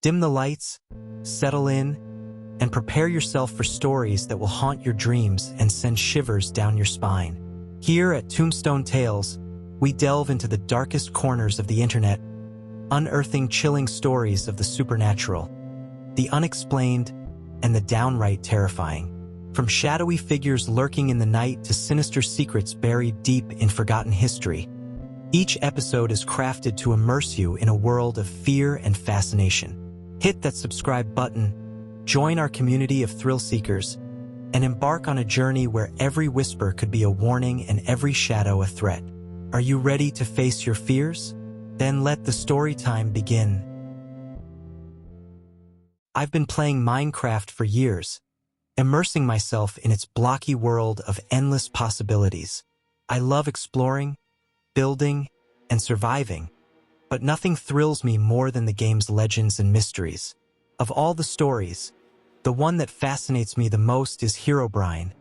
Dim the lights, settle in, and prepare yourself for stories that will haunt your dreams and send shivers down your spine. Here at Tombstone Tales, we delve into the darkest corners of the internet, unearthing chilling stories of the supernatural, the unexplained, and the downright terrifying. From shadowy figures lurking in the night to sinister secrets buried deep in forgotten history, each episode is crafted to immerse you in a world of fear and fascination. Hit that subscribe button, join our community of thrill seekers, and embark on a journey where every whisper could be a warning and every shadow a threat. Are you ready to face your fears? Then let the story time begin. I've been playing Minecraft for years, immersing myself in its blocky world of endless possibilities. I love exploring, building, and surviving, but nothing thrills me more than the game's legends and mysteries. Of all the stories, the one that fascinates me the most is Herobrine,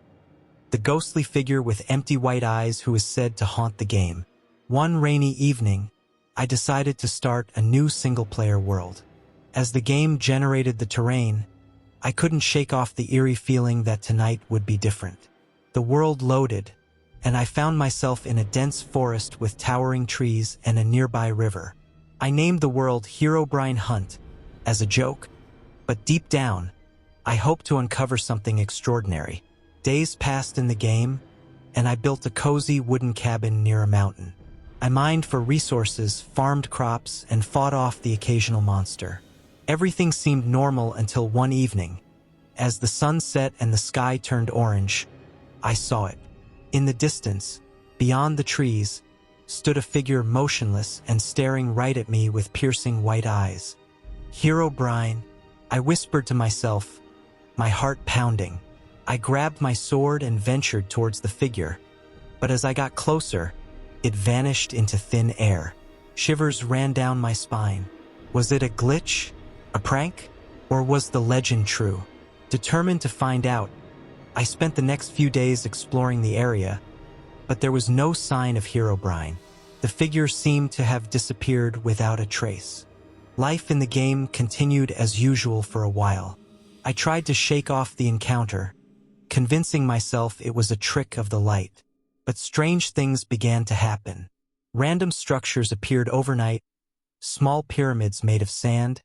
the ghostly figure with empty white eyes who is said to haunt the game. One rainy evening, I decided to start a new single-player world. As the game generated the terrain, I couldn't shake off the eerie feeling that tonight would be different. The world loaded, and I found myself in a dense forest with towering trees and a nearby river. I named the world Herobrine Hunt as a joke, but deep down, I hoped to uncover something extraordinary. Days passed in the game, and I built a cozy wooden cabin near a mountain. I mined for resources, farmed crops, and fought off the occasional monster. Everything seemed normal until one evening. As the sun set and the sky turned orange, I saw it. In the distance, beyond the trees, stood a figure motionless and staring right at me with piercing white eyes. Herobrine, I whispered to myself, my heart pounding. I grabbed my sword and ventured towards the figure, but as I got closer, it vanished into thin air. Shivers ran down my spine. Was it a glitch, a prank, or was the legend true? Determined to find out, I spent the next few days exploring the area, but there was no sign of Herobrine. The figure seemed to have disappeared without a trace. Life in the game continued as usual for a while. I tried to shake off the encounter, convincing myself it was a trick of the light. But strange things began to happen. Random structures appeared overnight, small pyramids made of sand,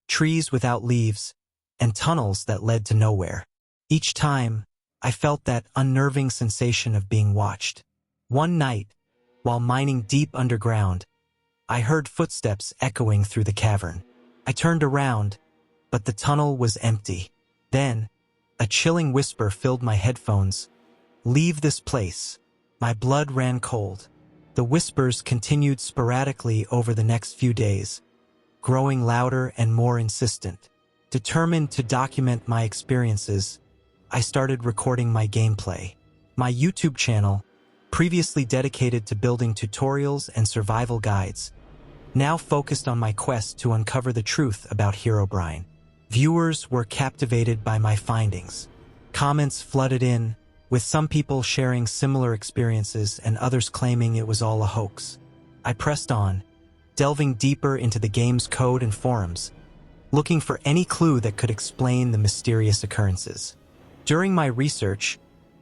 trees without leaves, and tunnels that led to nowhere. Each time, I felt that unnerving sensation of being watched. One night, while mining deep underground, I heard footsteps echoing through the cavern. I turned around, but the tunnel was empty. Then, a chilling whisper filled my headphones. "Leave this place." My blood ran cold. The whispers continued sporadically over the next few days, growing louder and more insistent. Determined to document my experiences, I started recording my gameplay. My YouTube channel, previously dedicated to building tutorials and survival guides, now focused on my quest to uncover the truth about Herobrine. Viewers were captivated by my findings. Comments flooded in, with some people sharing similar experiences and others claiming it was all a hoax. I pressed on, delving deeper into the game's code and forums, looking for any clue that could explain the mysterious occurrences. During my research,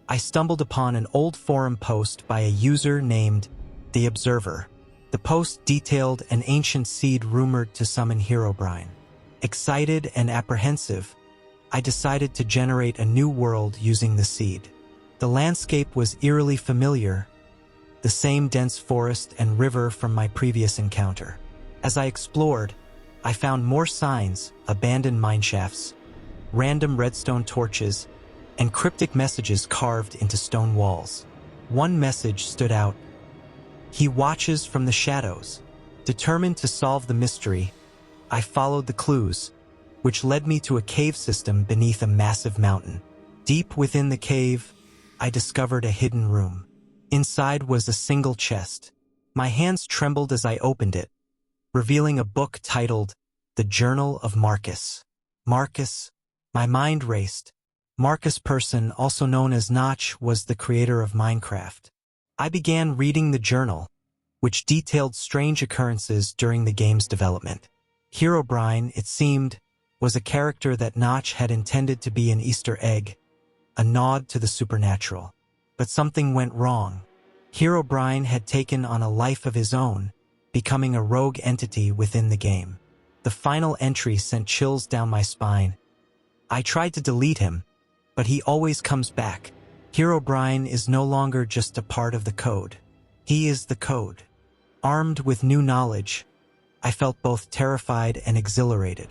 I stumbled upon an old forum post by a user named The Observer. The post detailed an ancient seed rumored to summon Herobrine. Excited and apprehensive, I decided to generate a new world using the seed. The landscape was eerily familiar, the same dense forest and river from my previous encounter. As I explored, I found more signs, abandoned mineshafts, random redstone torches, and cryptic messages carved into stone walls. One message stood out. "He watches from the shadows." Determined to solve the mystery, I followed the clues, which led me to a cave system beneath a massive mountain. Deep within the cave, I discovered a hidden room. Inside was a single chest. My hands trembled as I opened it, revealing a book titled The Journal of Marcus. Marcus, my mind raced. Marcus Persson, also known as Notch, was the creator of Minecraft. I began reading the journal, which detailed strange occurrences during the game's development. Herobrine, it seemed, was a character that Notch had intended to be an Easter egg, a nod to the supernatural. But something went wrong. Herobrine had taken on a life of his own, becoming a rogue entity within the game. The final entry sent chills down my spine. I tried to delete him, but he always comes back. Herobrine is no longer just a part of the code. He is the code. Armed with new knowledge, I felt both terrified and exhilarated.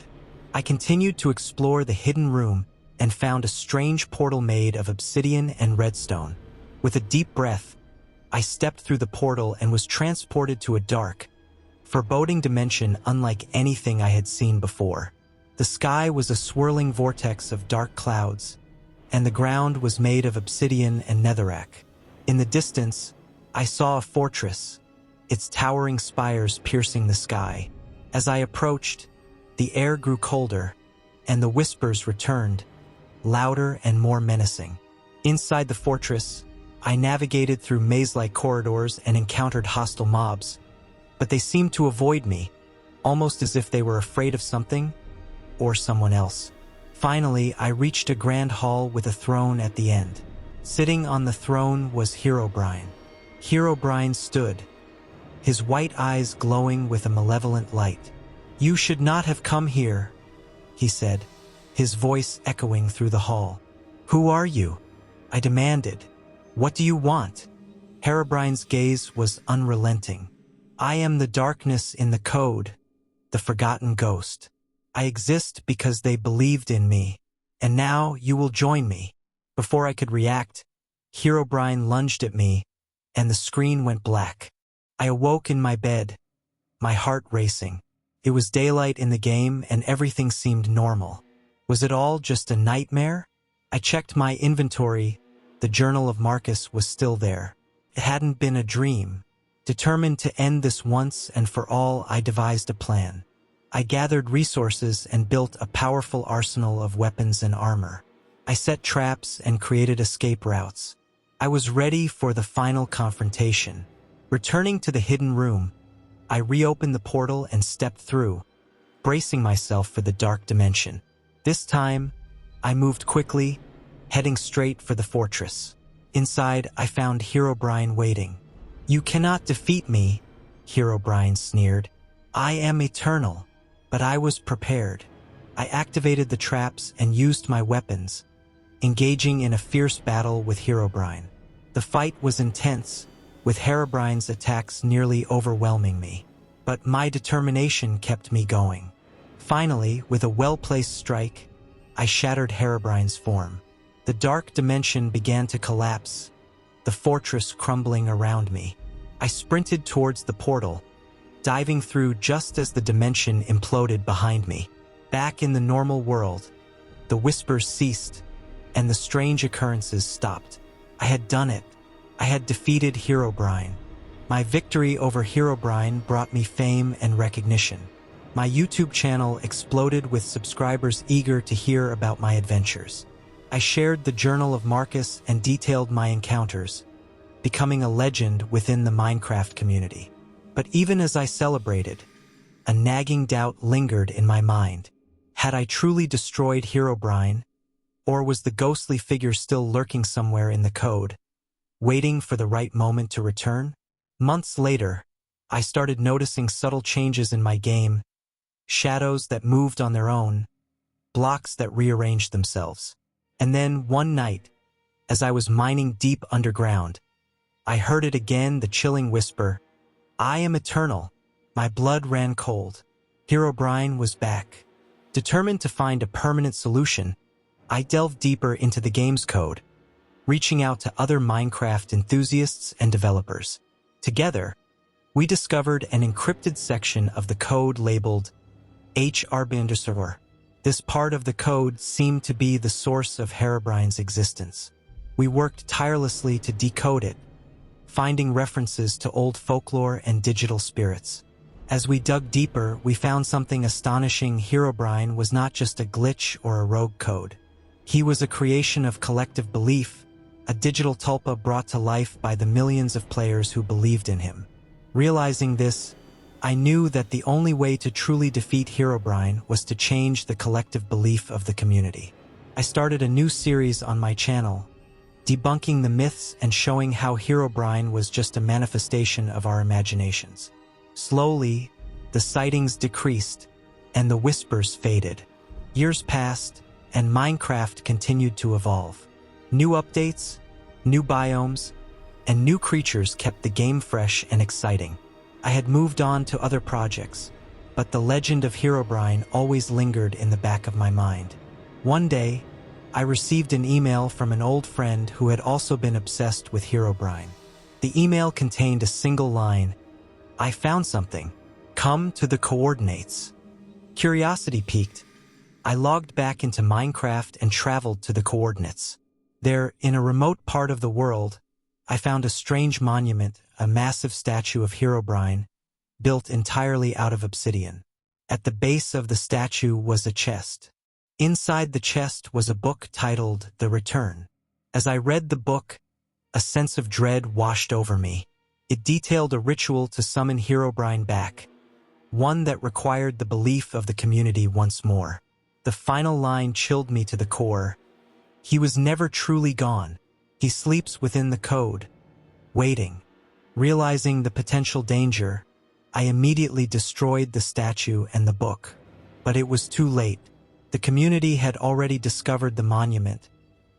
I continued to explore the hidden room and found a strange portal made of obsidian and redstone. With a deep breath, I stepped through the portal and was transported to a dark, foreboding dimension unlike anything I had seen before. The sky was a swirling vortex of dark clouds, and the ground was made of obsidian and netherrack. In the distance, I saw a fortress, its towering spires piercing the sky. As I approached, the air grew colder, and the whispers returned, louder and more menacing. Inside the fortress, I navigated through maze-like corridors and encountered hostile mobs, but they seemed to avoid me, almost as if they were afraid of something or someone else. Finally, I reached a grand hall with a throne at the end. Sitting on the throne was Herobrine. Herobrine stood, his white eyes glowing with a malevolent light. "You should not have come here," he said, his voice echoing through the hall. "Who are you?" I demanded. "What do you want?" Herobrine's gaze was unrelenting. "I am the darkness in the code, the forgotten ghost. I exist because they believed in me, and now you will join me." Before I could react, Herobrine lunged at me, and the screen went black. I awoke in my bed, my heart racing. It was daylight in the game, and everything seemed normal. Was it all just a nightmare? I checked my inventory. The Journal of Marcus was still there. It hadn't been a dream. Determined to end this once and for all, I devised a plan. I gathered resources and built a powerful arsenal of weapons and armor. I set traps and created escape routes. I was ready for the final confrontation. Returning to the hidden room, I reopened the portal and stepped through, bracing myself for the dark dimension. This time, I moved quickly, heading straight for the fortress. Inside, I found Herobrine waiting. "You cannot defeat me," Herobrine sneered. "I am eternal." But I was prepared. I activated the traps and used my weapons, engaging in a fierce battle with Herobrine. The fight was intense, with Herobrine's attacks nearly overwhelming me. But my determination kept me going. Finally, with a well-placed strike, I shattered Herobrine's form. The dark dimension began to collapse, the fortress crumbling around me. I sprinted towards the portal, diving through just as the dimension imploded behind me. Back in the normal world, the whispers ceased, and the strange occurrences stopped. I had done it. I had defeated Herobrine. My victory over Herobrine brought me fame and recognition. My YouTube channel exploded with subscribers eager to hear about my adventures. I shared the Journal of Marcus and detailed my encounters, becoming a legend within the Minecraft community. But even as I celebrated, a nagging doubt lingered in my mind. Had I truly destroyed Herobrine, or was the ghostly figure still lurking somewhere in the code, waiting for the right moment to return? Months later, I started noticing subtle changes in my game, shadows that moved on their own, blocks that rearranged themselves. And then, one night, as I was mining deep underground, I heard it again, the chilling whisper, "I am eternal." My blood ran cold. Herobrine was back. Determined to find a permanent solution, I delved deeper into the game's code, reaching out to other Minecraft enthusiasts and developers. Together, we discovered an encrypted section of the code labeled Herobrine. This part of the code seemed to be the source of Herobrine's existence. We worked tirelessly to decode it, finding references to old folklore and digital spirits. As we dug deeper, we found something astonishing. Herobrine was not just a glitch or a rogue code. He was a creation of collective belief, a digital tulpa brought to life by the millions of players who believed in him. Realizing this, I knew that the only way to truly defeat Herobrine was to change the collective belief of the community. I started a new series on my channel, debunking the myths and showing how Herobrine was just a manifestation of our imaginations. Slowly, the sightings decreased, and the whispers faded. Years passed, and Minecraft continued to evolve. New updates, new biomes, and new creatures kept the game fresh and exciting. I had moved on to other projects, but the legend of Herobrine always lingered in the back of my mind. One day, I received an email from an old friend who had also been obsessed with Herobrine. The email contained a single line: "I found something. Come to the coordinates." Curiosity piqued. I logged back into Minecraft and traveled to the coordinates. There, in a remote part of the world, I found a strange monument, a massive statue of Herobrine, built entirely out of obsidian. At the base of the statue was a chest. Inside the chest was a book titled The Return. As I read the book, a sense of dread washed over me. It detailed a ritual to summon Herobrine back, one that required the belief of the community once more. The final line chilled me to the core. He was never truly gone. He sleeps within the code, waiting. Realizing the potential danger, I immediately destroyed the statue and the book. But it was too late. The community had already discovered the monument,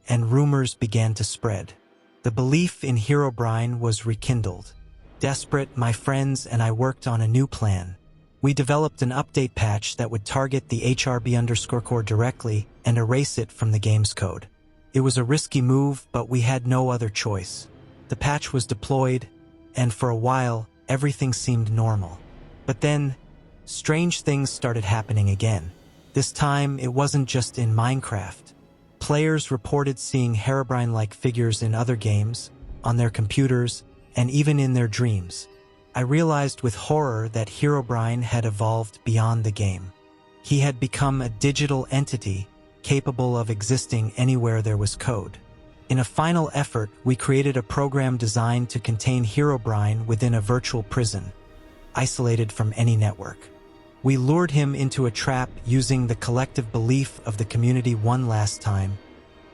and rumors began to spread. The belief in Herobrine was rekindled. Desperate, my friends and I worked on a new plan. We developed an update patch that would target the HRB_core directly and erase it from the game's code. It was a risky move, but we had no other choice. The patch was deployed, and for a while, everything seemed normal. But then, strange things started happening again. This time, it wasn't just in Minecraft. Players reported seeing Herobrine-like figures in other games, on their computers, and even in their dreams. I realized with horror that Herobrine had evolved beyond the game. He had become a digital entity, capable of existing anywhere there was code. In a final effort, we created a program designed to contain Herobrine within a virtual prison, isolated from any network. We lured him into a trap using the collective belief of the community one last time,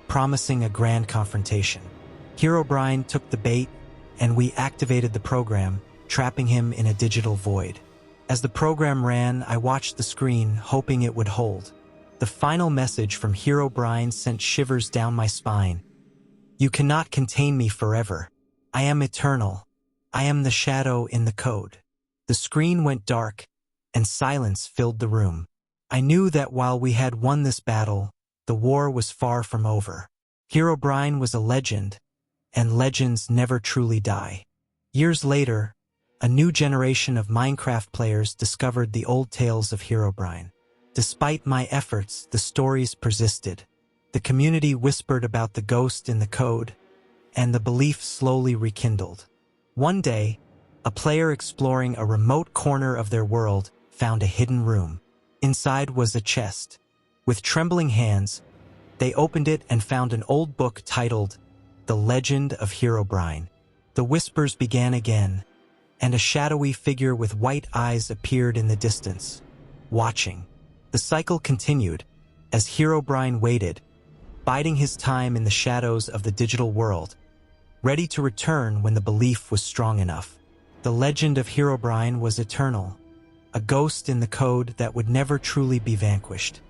promising a grand confrontation. Herobrine took the bait, and we activated the program, trapping him in a digital void. As the program ran, I watched the screen, hoping it would hold. The final message from Herobrine sent shivers down my spine. "You cannot contain me forever. I am eternal. I am the shadow in the code." The screen went dark, and silence filled the room. I knew that while we had won this battle, the war was far from over. Herobrine was a legend, and legends never truly die. Years later, a new generation of Minecraft players discovered the old tales of Herobrine. Despite my efforts, the stories persisted. The community whispered about the ghost in the code, and the belief slowly rekindled. One day, a player exploring a remote corner of their world found a hidden room. Inside was a chest. With trembling hands, they opened it and found an old book titled The Legend of Herobrine. The whispers began again, and a shadowy figure with white eyes appeared in the distance, watching. The cycle continued, as Herobrine waited, biding his time in the shadows of the digital world, ready to return when the belief was strong enough. The legend of Herobrine was eternal, a ghost in the code that would never truly be vanquished.